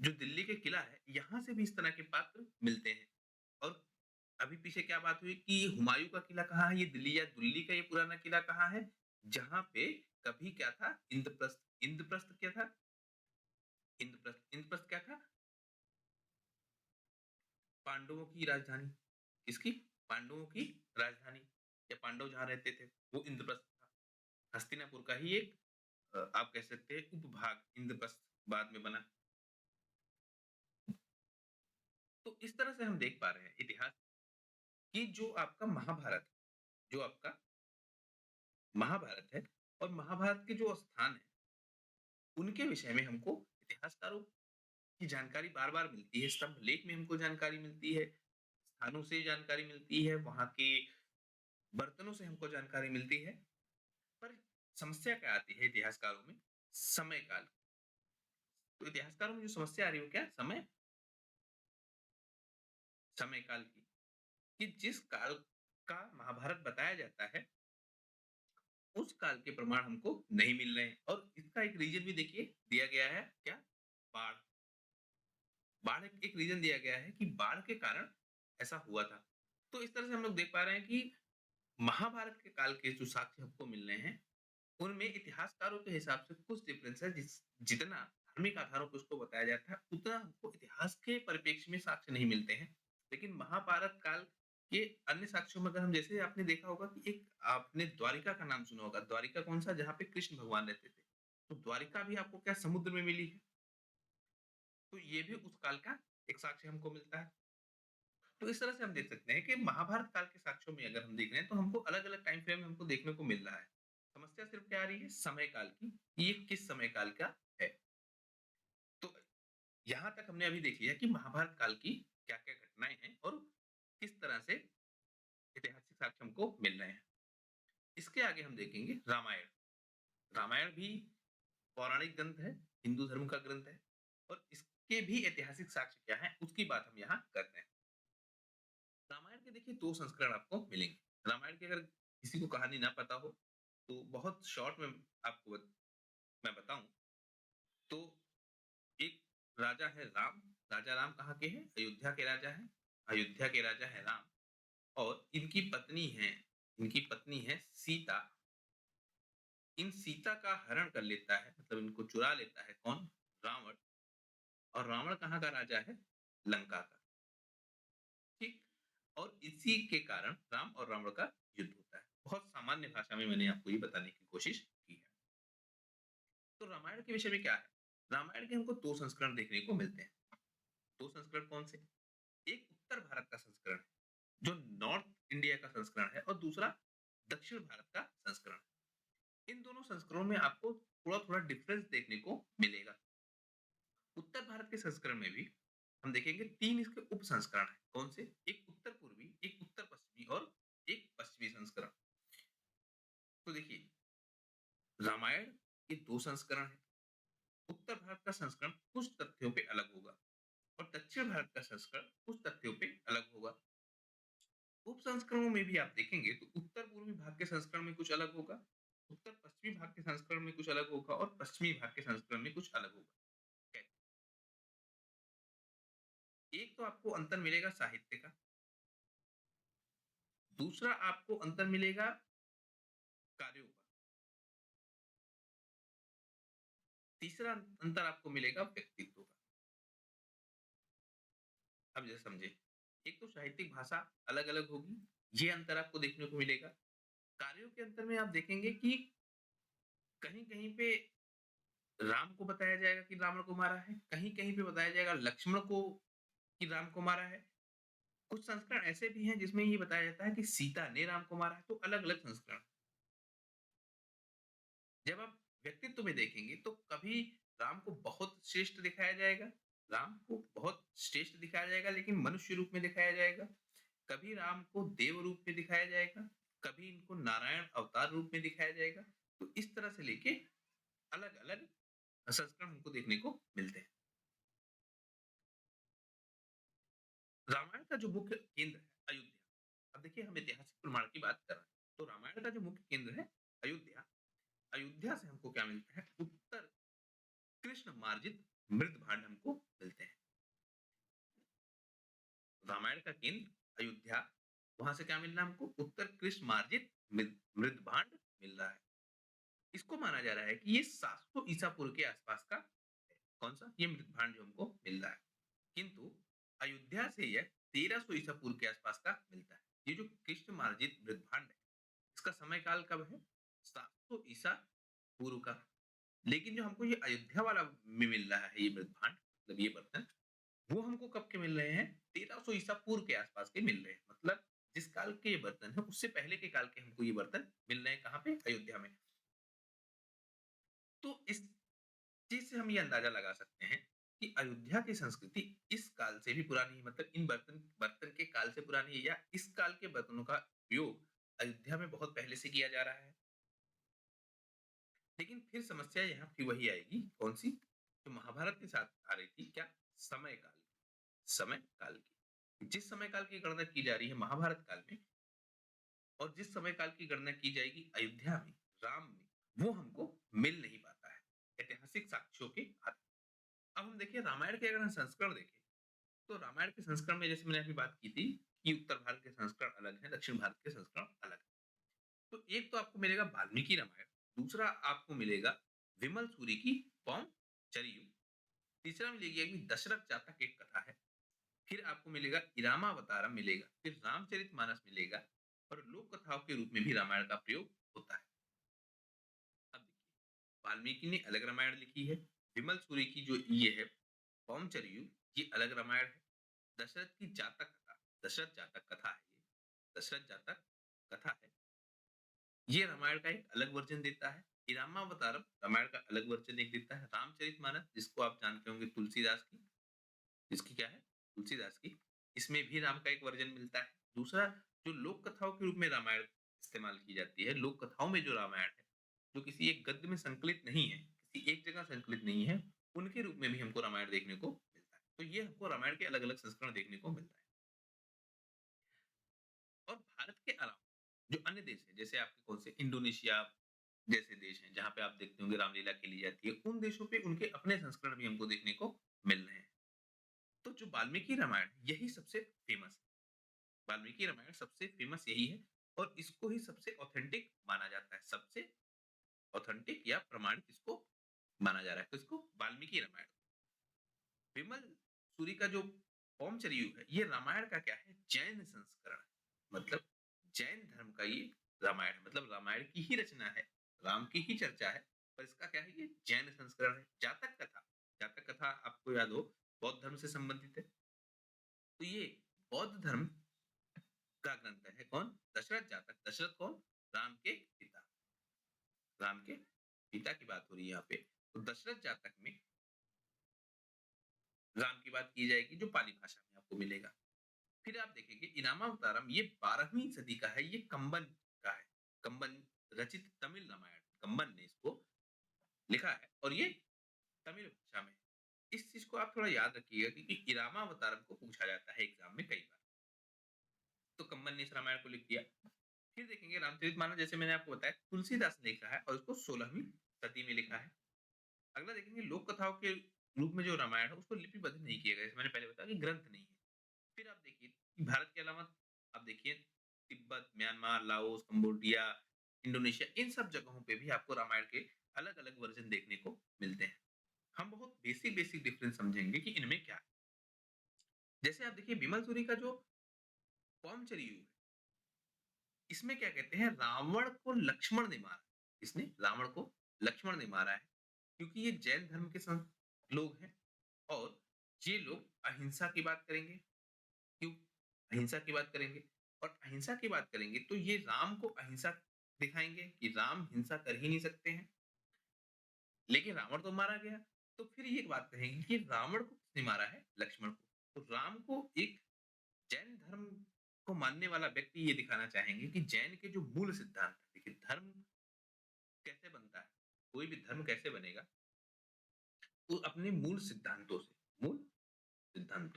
जो दिल्ली के किला है, यहाँ से भी इस तरह के पात्र मिलते हैं। और अभी पीछे क्या बात हुई कि हुमायूं का किला कहाँ है? ये दिल्ली या दिल्ली का ये पुराना किला कहाँ है? जहां पे कभी क्या था? इंद्रप्रस्थ। इंद्रप्रस्थ क्या था? इंद्रप्रस्थ क्या था? पांडवों की राजधानी। किसकी? पांडवों की राजधानी, या पांडव जहां रहते थे वो इंद्रप्रस्थ था। हस्तिनापुर का ही एक आप कह सकते हैं उपभाग इंद्रप्रस्थ बाद में बना। तो इस तरह से हम देख पा रहे हैं इतिहास कि जो आपका महाभारत, जो आपका महाभारत है, और महाभारत के जो स्थान है उनके विषय में हमको इतिहासकारों की जानकारी बार बार मिलती है। स्तंभ लेख में हमको जानकारी मिलती है, स्थानों से जानकारी मिलती है, वहां के बर्तनों से हमको जानकारी मिलती है। पर समस्या क्या आती है इतिहासकारों में? समय काल। तो इतिहासकारों में जो समस्या आ रही है वो क्या? समय काल की। कि जिस काल का महाभारत बताया जाता है उस काल के प्रमाण हमको नहीं मिल रहे हैं। और इसका एक रीजन भी देखिए दिया गया है, क्या? बाढ़। बाढ़ एक रीजन दिया गया है कि बाढ़ के कारण ऐसा हुआ था। तो इस तरह से हम लोग देख पा रहे हैं कि महाभारत के काल के जो साक्ष्य हमको मिल रहे हैं उनमें इतिहासकारों के हिसाब से कुछ डिफरेंस है। जितना धार्मिक आधारों पर उसको बताया जाता है उतना हमको इतिहास के परिप्रेक्ष्य में साक्ष्य नहीं मिलते हैं। लेकिन महाभारत काल के अन्य साक्ष्यों में अगर हम, जैसे आपने देखा होगा कि एक आपने द्वारिका का नाम सुना होगा। द्वारिका कौन सा? जहाँ पे कृष्ण भगवान रहते थे। तो द्वारिका भी आपको क्या समुद्र में मिली है? तो ये भी उस काल का एक साक्ष्य हमको मिलता है। तो इस तरह से हम देख सकते हैं कि महाभारत काल के साक्ष्यों में अगर हम देख रहे हैं तो हमको अलग अलग टाइम फ्रेम में हमको देखने को मिल रहा है। समस्या सिर्फ क्या आ रही है? समय काल की, कि ये किस समय काल का है। तो यहाँ तक हमने अभी देख लिया कि महाभारत काल की क्या क्या घटनाएं हैं और किस तरह से ऐतिहासिक साक्ष्य हमको मिल रहे हैं। इसके आगे हम देखेंगे रामायण। रामायण भी पौराणिक ग्रंथ है, हिंदू धर्म का ग्रंथ है, और इसके भी ऐतिहासिक साक्ष्य क्या है उसकी बात हम यहाँ करते हैं। रामायण के देखिए दो संस्करण आपको मिलेंगे। रामायण की अगर किसी को कहानी ना पता हो तो बहुत शॉर्ट में आपको मैं बताऊं तो एक राजा है राम। राजा राम कहाँ के हैं? अयोध्या के राजा हैं। अयोध्या के राजा है राम। और इनकी पत्नी है सीता। इन सीता का हरण कर लेता है, मतलब इनको चुरा लेता है कौन? रावण। और रावण कहाँ का राजा है? लंका का। ठीक? और इसी के कारण राम और रावण का युद्ध होता है। बहुत सामान्य भाषा में मैंने आपको ये बताने की कोशिश की है। तो रामायण के विषय में क्या है? रामायण के हमको 2 संस्करण देखने को मिलते हैं। 2 संस्करण कौन से? एक उत्तर भारत का संस्करण है, जो नॉर्थ इंडिया का संस्करण है, और दूसरा दक्षिण भारत का संस्करण है। इन दोनों संस्करणों में आपको थोड़ा-थोड़ा डिफरेंस देखने को मिलेगा। उत्तर भारत के संस्करण में भी हम देखेंगे 3 इसके उप संस्करण हैं। कौन से? एक उत्तर पूर्वी, एक उत्तर पश्चिमी और एक पश्चिमी संस्करण। तो देखिए, रामायण के 2 संस्करण हैं। उत्तर भारत का संस्करण कुछ तथ्यों पे अलग होगा और दक्षिण भारत का संस्करण कुछ तथ्यों पे अलग होगा। उप संस्करणों में भी आप देखेंगे तो उत्तर पूर्वी भाग के संस्करण में कुछ अलग होगा, उत्तर पश्चिमी भाग के संस्करण में कुछ अलग होगा और पश्चिमी भाग के संस्करण में कुछ अलग होगा। कैसे? एक तो आपको अंतर मिलेगा साहित्य का, दूसरा आपको अंतर मिलेगा कार्यों का, तीसरा अंतर आपको मिलेगा व्यक्तित्व का। अब जैसे समझे, एक तो साहित्यिक भाषा अलग-अलग होगी, ये अंतर आपको देखने को मिलेगा। कार्यों के अंतर में आप देखेंगे कि कहीं-कहीं पे राम को बताया जाएगा कि रावण को मारा है, कहीं-कहीं पे बताया जाएगा लक्ष्मण को कि राम को मारा है। कुछ संस्करण ऐसे भी हैं जिसमें ये बताया जाता है कि सीता ने राम को मारा है, तो अलग-अलग संस्करण। जब आप व्यक्तित्व में देखेंगे तो कभी राम को बहुत श्रेष्ठ दिखाया जाएगा, राम को बहुत श्रेष्ठ दिखाया जाएगा लेकिन मनुष्य रूप में दिखाया जाएगा। कभी राम को देव रूप में दिखाया जाएगा, कभी इनको नारायण अवतार रूप में दिखाया जाएगा। तो इस तरह से लेके अलग-अलग संस्करण हमको देखने को मिलते हैं। रामायण का जो मुख्य केंद्र है अयोध्या। अब देखिए, हम ऐतिहासिक प्रमाण की बात कर रहे हैं, तो रामायण का जो मुख्य केंद्र है अयोध्या। अयोध्या से हमको क्या मिलता है? उत्तर कृष्ण मार्जित मृद भांड हमको मिलते हैं। रामायण का केंद्र अयोध्या, वहां से क्या मिल रहा है हमको? उत्तर कृष्ण मार्जित मृद मृद भांड मिल रहा है। इसको माना जा रहा है कि ये 700 ईसा पूर्व के आसपास का है। कौन सा? ये मृद भांड जो हमको मिल रहा है। किंतु अयोध्या से यह 1300 ईसा पूर्व के आसपास का मिलता है। ये जो कृष्ण मार्जित मृद भांड है, इसका समय काल कब है? 700 ईसा पूर्व का। लेकिन जो हमको ये अयोध्या वाला में मिल रहा है, ये मृद भांड, मतलब ये बर्तन, वो हमको कब के मिल रहे हैं? 1300 ईसा पूर्व के आसपास के मिल रहे हैं। मतलब जिस काल के ये बर्तन है, उससे पहले के काल के हमको ये बर्तन मिल रहे हैं। कहाँ पे? अयोध्या में। तो इस चीज से हम ये अंदाजा लगा सकते हैं कि अयोध्या की संस्कृति इस काल से भी पुरानी है, मतलब इन बर्तन बर्तन के काल से पुरानी है, या इस काल के बर्तनों का उपयोग अयोध्या में बहुत पहले से किया जा रहा है। लेकिन फिर समस्या यहाँ फिर वही आएगी, कौन सी? जो महाभारत के साथ आ रही थी, क्या? समय काल की। समय काल की, जिस समय काल की गणना की जा रही है महाभारत काल में, और जिस समय काल की गणना की जाएगी अयोध्या में, राम में, वो हमको मिल नहीं पाता है ऐतिहासिक साक्ष्यों के आधार। अब हम देखिए, रामायण के अगर हम संस्करण देखें, तो रामायण के संस्करण में जैसे मैंने अभी बात की थी कि उत्तर भारत के संस्करण अलग हैं, दक्षिण भारत के संस्करण अलग हैं। तो एक तो आपको मिलेगा वाल्मीकि रामायण, दूसरा आपको मिलेगा विमल सूरी की पौंम चरियु, तीसरा मिलेगी कि दशरथ जातक एक कथा है, फिर आपको मिलेगा इरामावतारम मिलेगा, फिर रामचरितमानस मिलेगा, और लोक कथाओं के रूप में भी रामायण का प्रयोग होता है। अब देखिए, वाल्मीकि ने अलग रामायण लिखी है, विमल सूरी की जो ये है पौंचरियु, ये अलग रामायण है। दशरथ की जातक कथा, दशरथ जातक कथा है ये, दशरथ जातक कथा है, ये रामायण का एक अलग वर्जन देता है। इरामावतारम रामायण का अलग वर्जन एक देता है। रामचरितमानस, जिसको आप जानते होंगे तुलसीदास की, जिसकी क्या है? तुलसीदास की, इसमें भी राम का एक वर्जन मिलता है। दूसरा, जो लोक कथाओं के रूप में रामायण इस्तेमाल की जाती है, लोक कथाओं में जो रामायण है, जो किसी एक गद्य में संकलित नहीं है, किसी एक जगह संकलित नहीं है, उनके रूप में भी हमको रामायण देखने को मिलता है। तो ये हमको रामायण के अलग-अलग संस्करण देखने को मिलता है। और भारत के अलावा जो अन्य देश हैं, जैसे आपके कौन से इंडोनेशिया जैसे देश हैं, जहाँ पे आप देखते होंगे रामलीला खेली जाती है, उन देशों पे उनके अपने संस्करण भी हमको देखने को मिल रहे हैं। तो जो वाल्मीकि रामायण है, यही सबसे फेमस है। वाल्मीकि रामायण सबसे फेमस यही है और इसको ही सबसे ऑथेंटिक माना जाता है। सबसे ऑथेंटिक या प्रमाणित इसको माना जा रहा है। तो इसको वाल्मीकि रामायण। विमल सूरी का जो ओमचरियु है, ये रामायण का क्या है? जैन संस्करण है। मतलब जैन धर्म का ये रामायण है। मतलब रामायण की ही रचना है, राम की ही चर्चा है, पर इसका क्या है? ये जैन संस्करण है। जातक कथा आपको याद हो, बौद्ध धर्म से संबंधित है। तो ये बौद्ध धर्म का ग्रंथ है। कौन? दशरथ जातक। दशरथ कौन? राम के पिता। राम के पिता की बात हो रही है यहाँ पे। तो दशरथ जातक में राम की बात की जाएगी, जो पाली भाषा में आपको मिलेगा। फिर आप देखेंगे इनामावतारम, ये 12वीं सदी का है। ये कंबन का है। कंबन रचित तमिल रामायण, कंबन ने इसको लिखा है और ये तमिल भाषा में। इस चीज को आप थोड़ा याद रखिएगा क्योंकि इरामावतारम को पूछा जाता है एग्जाम में कई बार। तो कंबन ने इस रामायण को लिख दिया। फिर देखेंगे रामचरितमानस, जैसे मैंने आपको बताया, तुलसीदास ने लिखा है और इसको 16वीं सदी में लिखा है। अगला देखेंगे लोक कथाओं के रूप में जो रामायण है उसको लिपिबद्ध नहीं किया गया, जैसे मैंने पहले बताया कि ग्रंथ नहीं है। फिर आप देखिए कि भारत के अलावा आप देखिए Tibet, Myanmar, Laos, Cambodia, Indonesia, इन सब जगहों पे भी आपको रामायण के अलग-अलग वर्जन देखने को मिलते हैं। हम बहुत बेसिक बेसिक डिफरेंस समझेंगे कि इनमें क्या है। जैसे आप देखिए बिमल सूरी का जो कौमचरियु है, इसमें क्या कहते हैं? रावण को लक्ष्मण ने मारा। इसने रावण को लक्ष्मण ने मारा है क्योंकि ये जैन धर्म के लोग हैं और ये लोग अहिंसा की बात करेंगे। क्यों अहिंसा की बात करेंगे? और अहिंसा की बात करेंगे तो ये राम को अहिंसा दिखाएंगे कि राम हिंसा कर ही नहीं सकते हैं। लेकिन रावण तो मारा गया। तो फिर ये बात कहेंगे कि रावण को किसने मारा है? लक्ष्मण को। तो राम को एक जैन धर्म को मानने वाला व्यक्ति ये दिखाना चाहेंगे कि जैन के जो मूल सिद्धांत है, देखिए धर्म कैसे बनता है, कोई भी धर्म कैसे बनेगा, वो अपने मूल सिद्धांतों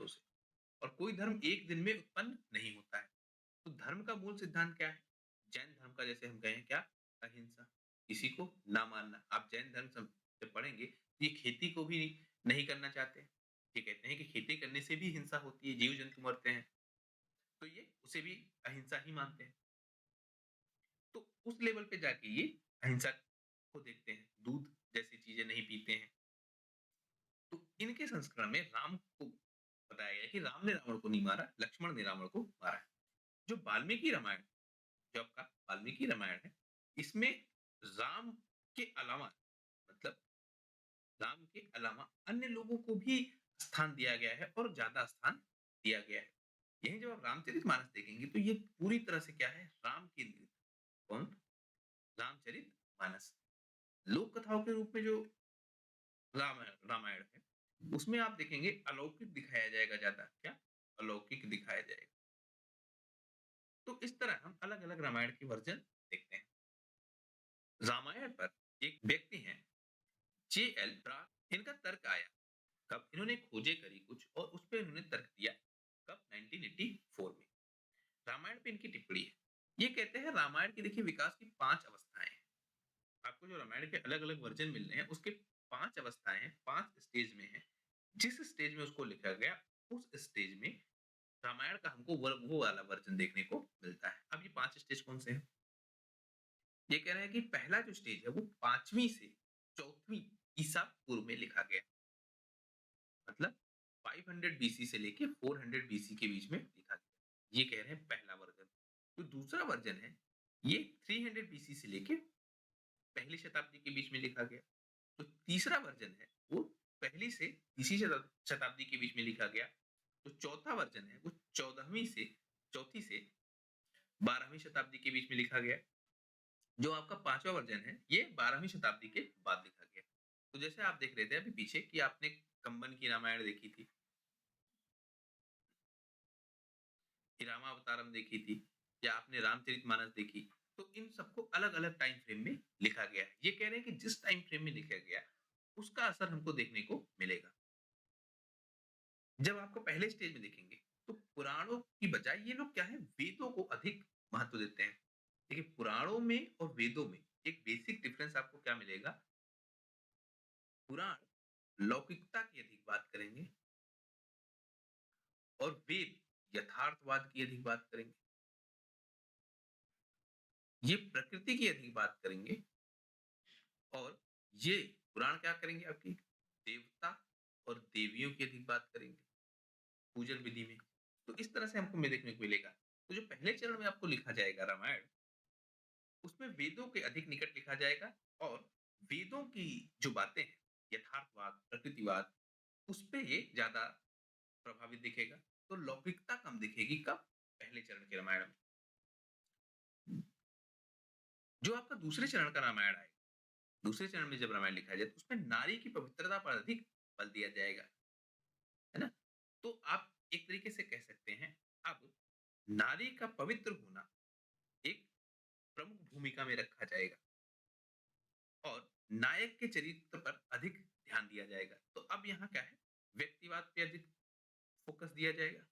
से। और कोई धर्म एक दिन में उत्पन्न नहीं होता है। तो धर्म का मूल सिद्धांत क्या है? जैन धर्म का, जैसे हम कहें क्या? अहिंसा, किसी को ना मारना। आप जैन धर्म जब पढ़ेंगे तो ये खेती को भी नहीं करना चाहते। ये कहते हैं कि खेती करने से भी हिंसा होती है, जीव जंतु मरते हैं। तो ये उसे भी अहिंसा ही मानते हैं। तो उस लेवल पे जाके ये अहिंसा को देखते हैं, दूध जैसी चीजें नहीं पीते हैं। तो इनके संस्करण में राम को बताया गया है कि राम ने रावण को नहीं मारा, लक्ष्मण ने रावण को मारा है। जो वाल्मीकि रामायण, जो आपका वाल्मीकि रामायण है, इसमें राम के अलावा, मतलब राम के अलावा अन्य लोगों को भी स्थान दिया गया है और ज्यादा स्थान दिया गया है। यही जब आप रामचरितमानस देखेंगे तो ये पूरी तरह से क्या है? राम केंद्रित। कौन? रामचरितमानस। लोक कथाओं के रूप में जो रामायण है, उसमें आप देखेंगे अलौकिक दिखाया जाएगा ज्यादा। क्या? अलौकिक दिखाया जाएगा। तो इस तरह हम अलग-अलग रामायण के वर्जन देखते हैं। रामायण पर एक व्यक्ति हैं, जे.एल. ब्राक। इनका तर्क आया कब? इन्होंने खोजें करी कुछ और उस पे इन्होंने तर्क दिया। कब? 1984 में। रामायण पे इनकी टिप्पणी है। ये कहते हैं रामायण की देखिए विकास की 5 अवस्थाएं हैं। आपको जो रामायण के अलग-अलग वर्जन मिल रहे हैं उसके 5 अवस्थाएं हैं, 5 स्टेज में हैं। जिस स्टेज में उसको लिखा गया, उस स्टेज में रामायण का हमको वो वाला वर्जन देखने को मिलता है। अब ये 5 स्टेज कौन से हैं? ये कह रहे हैं कि पहला जो स्टेज है वो 5वीं से 4वीं ईसा पूर्व में लिखा गया। मतलब 500 बीसी से लेके 400 बीसी के बीच में लिखा गया। ये कह रहे हैं पहला वर्जन। जो दूसरा वर्जन है, ये 300 बीसी से लेके पहली शताब्दी के बीच में लिखा गया। तो तीसरा वर्जन है, वो पहली से तीसरी शताब्दी के बीच में लिखा गया। तो चौथा वर्जन है, वो 14वीं से चौथी से 12वीं शताब्दी के बीच में लिखा गया। जो आपका 5वां वर्जन है, ये 12वीं शताब्दी के बाद लिखा गया। तो जैसे आप देख रहे थे अभी पीछे कि आपने कंबन की रामायण देखी थी, रामावतारम देखी थी, या आपने रामचरितमानस देखी, तो इन सबको अलग-अलग टाइम फ्रेम में लिखा गया है। ये कह रहे हैं कि जिस टाइम फ्रेम में लिखा गया, उसका असर हमको देखने को मिलेगा। जब आपको पहले स्टेज में देखेंगे, तो पुराणों की बजाय ये लोग क्या है? वेदों को अधिक महत्व देते हैं। देखिए पुराणों में और वेदों में एक बेसिक डिफरेंस आपको क्या मिलेगा? पुराण लौकिकता की अधिक बात करेंगे और वेद यथार्थवाद की अधिक बात करेंगे, ये प्रकृति की अधिक बात करेंगे और ये पुराण क्या करेंगे आपकी देवता और देवियों की अधिक बात करेंगे पूजन विधि में। तो इस तरह से हमको में देखने को मिलेगा। तो जो पहले चरण में आपको लिखा जाएगा रामायण, उसमें वेदों के अधिक निकट लिखा जाएगा और वेदों की जो बातें हैं, यथार्थवाद, प्रकृतिवाद, उस पे ये ज़्यादा प्रभावित दिखेगा। तो लौकिकता कम दिखेगी कब? पहले चरण के रामायण में। जो आपका दूसरे चरण का रामायण आएगा, दूसरे चरण में जब रामायण लिखा जाए तो उसमें नारी की पवित्रता पर अधिक बल दिया जाएगा, है ना? तो आप एक तरीके से कह सकते हैं अब नारी का पवित्र होना एक प्रमुख भूमिका में रखा जाएगा और नायक के चरित्र पर अधिक ध्यान दिया जाएगा। तो अब यहाँ क्या है? व्यक्तिवाद पे अधिक फोकस दिया जाएगा।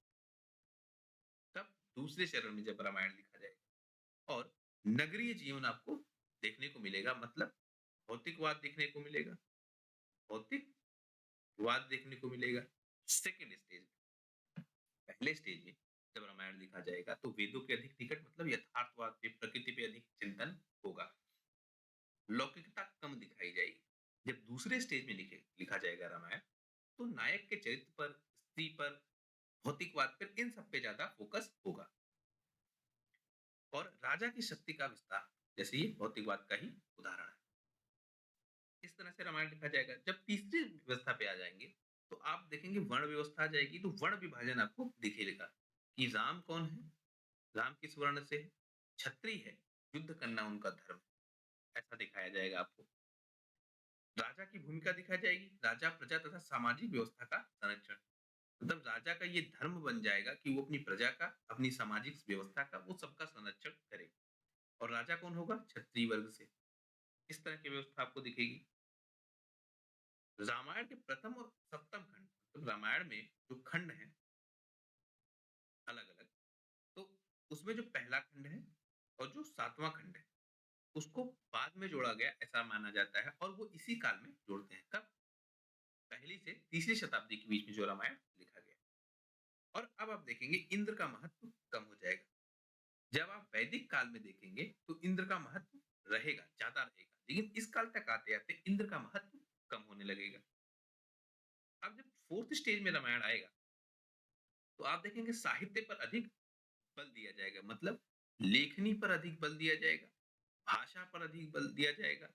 तब दूसरे चरण में जब रामायण लिखा जाएगा और नगरीय जीवन आपको देखने को मिलेगा, मतलब भौतिकवाद देखने को मिलेगा, भौतिकवाद देखने को मिलेगा। सेकंड स्टेज में, पहले स्टेज में जब रामायण लिखा जाएगा तो वेदों के अधिक निकट मतलब यथार्थवाद पे, प्रकृति पे अधिक चिंतन होगा। लौकिकता कम दिखाई जाएगी। जब दूसरे स्टेज में लिखा जाएगा रामायण, तो नायक के चरित्र पर, स्त्री पर, भौतिकवाद पर, इन सब पे ज्यादा फोकस होगा और राजा की शक्ति का विस्तार, जैसे ये भौतिकवाद का ही उदाहरण है। इस तरह से रामायण लिखा जाएगा। जब तीसरी व्यवस्था पे आ जाएंगे तो आप देखेंगे वर्ण व्यवस्था आ जाएगी, तो वर्ण विभाजन आपको दिखेगा कि राम कौन है, राम किस वर्ण से है, क्षत्रिय है, युद्ध करना उनका धर्म है, ऐसा दिखाया जाएगा आपको। राजा की भूमिका दिखाई जाएगी, राजा प्रजा तथा सामाजिक व्यवस्था का संरक्षण, मतलब राजा का ये धर्म बन जाएगा कि वो अपनी प्रजा का, अपनी सामाजिक व्यवस्था का, वो सबका संरक्षण करे। और राजा कौन होगा? क्षत्रिय वर्ग से। इस तरह की व्यवस्था आपको दिखेगी। रामायण के प्रथम और सप्तम खंड, मतलब रामायण में जो खंड है अलग अलग, तो उसमें जो पहला खंड है और जो सातवां खंड है उसको बाद में जोड़ा गया ऐसा माना जाता है और वो इसी काल में जोड़ते हैं। कब? पहली से तीसरी शताब्दी के बीच में जो रामायण लिखा गया। और अब आप देखेंगे इंद्र का महत्व कम हो जाएगा। जब आप वैदिक काल में देखेंगे तो इंद्र का महत्व रहेगा, ज्यादा रहेगा, लेकिन इस काल तक आते आते इंद्र का महत्व कम होने लगेगा। अब जब फोर्थ स्टेज में रामायण आएगा तो आप देखेंगे साहित्य पर अधिक बल दिया जाएगा, मतलब लेखनी पर अधिक बल दिया जाएगा, भाषा पर अधिक बल दिया जाएगा,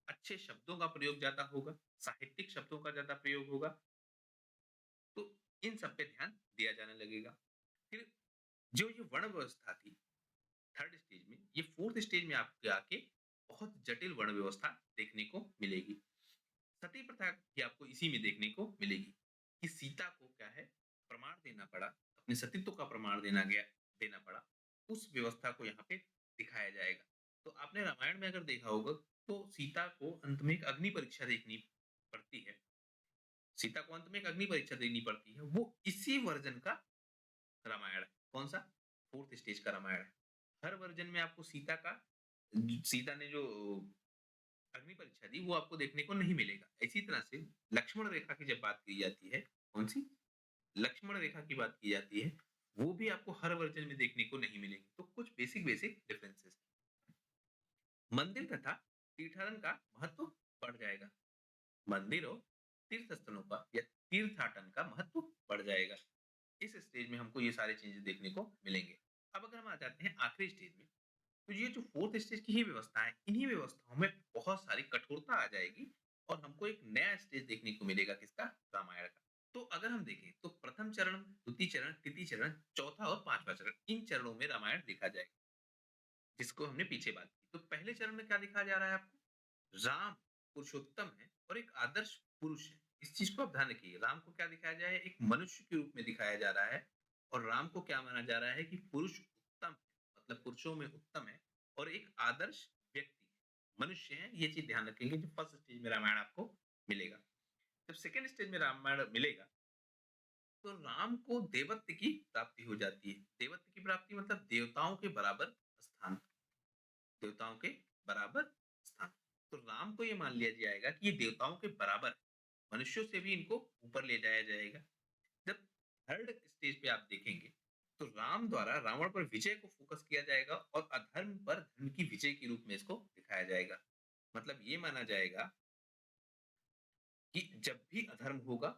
अच्छे शब्दों का प्रयोग ज्यादा होगा, साहित्यिक शब्दों का ज्यादा प्रयोग होगा। तो इन सब पे ध्यान दिया जाने लगेगा। फिर जो ये वर्ण व्यवस्था थी थर्ड स्टेज में, ये फोर्थ स्टेज में आपके आके बहुत जटिल वर्ण व्यवस्था देखने को मिलेगी। सती प्रथा भी आपको इसी में देखने को मिलेगी कि सीता को क्या है, प्रमाण देना पड़ा, अपने सतीत्व का प्रमाण देना पड़ा। उस व्यवस्था को यहाँ पे दिखाया जाएगा। तो आपने रामायण में अगर देखा होगा तो सीता को अंत में एक अग्नि परीक्षा देखनी पड़ती है। सीता को अंत में एक अग्नि परीक्षा देनी पड़ती है, वो इसी वर्जन का रामायण है। कौन सा? फोर्थ स्टेज का रामायण है। हर वर्जन में आपको सीता ने जो अग्नि परीक्षा दी वो आपको देखने को नहीं मिलेगा। इसी तरह से लक्ष्मण रेखा की जब बात की जाती है, कौन सी? लक्ष्मण रेखा की बात की जाती है, वो भी आपको हर वर्जन में देखने को नहीं मिलेगी। तो कुछ बेसिक बेसिक डिफरेंसेस। मंदिर तथा तीर्थाटन का महत्व बढ़ जाएगा। मंदिर और तीर्थ स्थलों का या तीर्थाटन का महत्व बढ़ जाएगा। इस स्टेज में हमको ये सारी चीजें देखने को मिलेंगे। अब अगर हम आ जाते हैं आखिरी स्टेज में, तो ये जो फोर्थ स्टेज की ही व्यवस्था है, इन्हीं व्यवस्थाओं में बहुत सारी कठोरता आ जाएगी और हमको एक नया स्टेज देखने को मिलेगा। किसका? रामायण का। तो अगर हम देखें तो प्रथम चरण, द्वितीय चरण, तृतीय चरण, चौथा और पांचवा चरण, इन चरणों में रामायण लिखा जाएगा, जिसको हमने पीछे बात की। तो पहले चरण में क्या लिखा जा रहा है आपको? राम पुरुषोत्तम है और एक आदर्श पुरुष है। इस चीज को आप ध्यान रखिए। राम को क्या दिखाया जाए? एक मनुष्य के रूप में दिखाया जा रहा है और राम को क्या माना जा रहा है कि पुरुष उत्तम है, मतलब पुरुषों में उत्तम है और एक आदर्श व्यक्ति है, मनुष्य है। ये चीज ध्यान रखेंगे जो फर्स्ट स्टेज में रामायण आपको मिलेगा। जब सेकेंड स्टेज में रामायण मिलेगा तो राम को देवत्व की प्राप्ति हो जाती है। देवत्व की प्राप्ति मतलब देवताओं के बराबर स्थान, देवताओं के बराबर स्थान। तो राम को ये मान लिया जाएगा कि ये देवताओं के बराबर है, मनुष्यों से भी इनको ऊपर ले जाया जाएगा। जब थर्ड स्टेज पे आप देखेंगे तो राम द्वारा रावण पर विजय को फोकस किया जाएगा और अधर्म पर धर्म की विजय के रूप में इसको दिखाया जाएगा। मतलब ये माना जाएगा कि जब भी अधर्म होगा,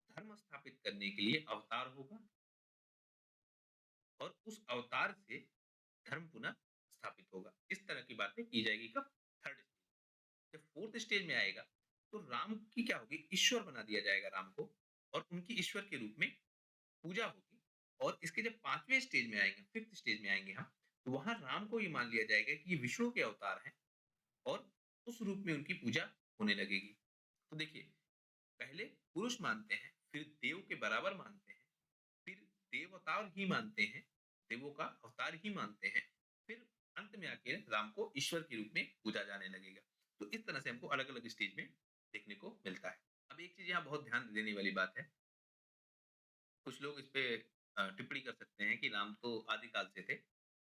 धर्म स्थापित करने के लिए अवतार होगा और उस अवतार से धर्म पुनः स्थापित होगा। इस तरह की बातें की जाएगी कब? Third stage. जब फोर्थ स्टेज में आएगा, तो राम की क्या होगी? ईश्वर बना दिया जाएगा राम को और उनकी ईश्वर के रूप में पूजा होगी। और इसके जब 5वें स्टेज में आएंगे, 5th स्टेज में आएंगे हम, तो वहां राम को ये मान लिया जाएगा कि ये विष्णु के अवतार हैं और उस रूप में उनकी पूजा होने लगेगी। तो देखिए, पहले पुरुष मानते हैं, फिर देव के बराबर मानते हैं, फिर देवतार ही मानते हैं, देवों का अवतार ही मानते हैं, फिर अंत में आके राम को ईश्वर के रूप में पूजा जाने लगेगा। तो इस तरह से हमको अलग-अलग स्टेज में देखने को मिलता है। अब एक चीज़ यहाँ बहुत ध्यान देने वाली बात है, कुछ लोग इस पे टिप्पणी कर सकते हैं कि राम तो आदिकाल से थे,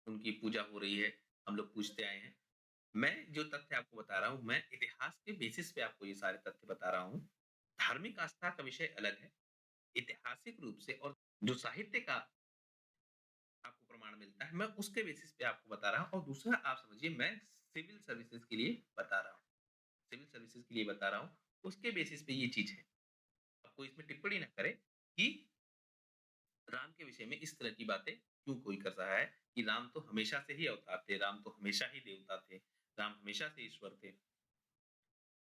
उनकी पूजा हो रही है, हम लोग पूजते आए हैं। मैं जो तथ्य आपको बता रहा हूँ, मैं इतिहास के बेसिस पे आपको ये सारे तथ्य बता रहा हूँ। धार्मिक आस्था का विषय अलग है, ऐतिहासिक रूप से और जो साहित्य का आपको प्रमाण मिलता है, मैं उसके बेसिस पे आपको बता रहा हूँ और दूसरा आप समझिए मैं सिविल सर्विसेज़ के लिए बता रहा हूँ। सिविल सर्विसेज़ के लिए बता रहा हूँ, उसके बेसिस पे ये चीज़ है। अब कोई इसमें टिप्पणी ना करे कि राम के विषय में इस तरह की बातें क्यों कोई कर रहा है कि राम तो हमेशा से ही अवतार थे, राम तो हमेशा ही देवता थे, राम हमेशा से ईश्वर थे।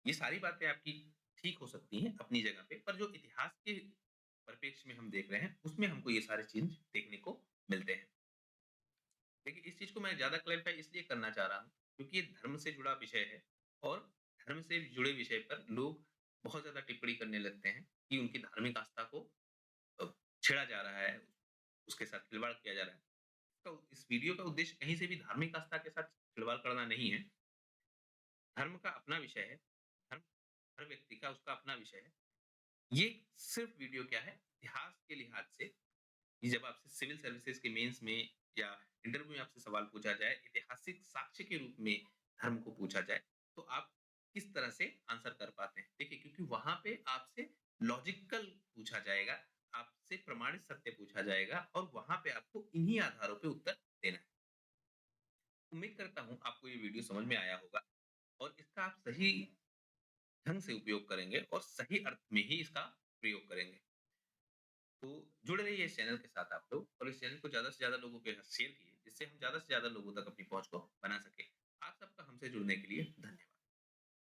ये सारी बातें आपकी ठीक हो सकती हैं अपनी जगह पे, पर जो इतिहास के परिप्रेक्ष्य में हम देख रहे हैं, उसमें हमको ये सारे चीज़ देखने को मिलते हैं। देखिए, इस चीज़ को मैं ज़्यादा क्लैरिफ़ाई इसलिए करना चाह रहा हूँ, क्योंकि ये धर्म से जुड़ा विषय है और धर्म से जुड़े विषय पर लोग बहुत ज़्यादा टिप्पणी करने लगते हैं कि उनकी धार्मिक आस्था को अ, छेड़ा जा रहा है, उसके साथ खिलवाड़ किया जा रहा है। तो इस वीडियो का उद्देश्य कहीं से भी धार्मिक आस्था के साथ खिलवाड़ करना नहीं है। धर्म का अपना विषय है, धर्म हर व्यक्ति का उसका अपना विषय है। ये सिर्फ़ वीडियो क्या है, इतिहास के लिहाज से कि जब आपसे सिविल सर्विसेज़ के मेंस में या इंटरव्यू में आपसे सवाल पूछा जाए, ऐतिहासिक साक्ष्य के रूप में धर्म को पूछा जाए, तो आप किस तरह से आंसर कर पाते हैं? देखिए, क्योंकि वहाँ पे आपसे लॉजिकल पूछा जाएगा, आपसे प्रमाणित सत्य पूछा जाएगा और वहाँ पे आपको इन्हीं आधारों पे उत्तर देना है। उम्मीद करता हूँ आपको ये वीडियो समझ में आया होगा और इसका आप सही ढंग से उपयोग करेंगे और सही अर्थ में ही इसका प्रयोग करेंगे। तो जुड़े रहिए इस चैनल के साथ आप लोग और इस चैनल को ज़्यादा से ज़्यादा लोगों के साथ शेयर कीजिए, जिससे हम ज़्यादा से ज़्यादा लोगों तक अपनी पहुँच को बना सकें। आप सबका हमसे जुड़ने के लिए धन्यवाद।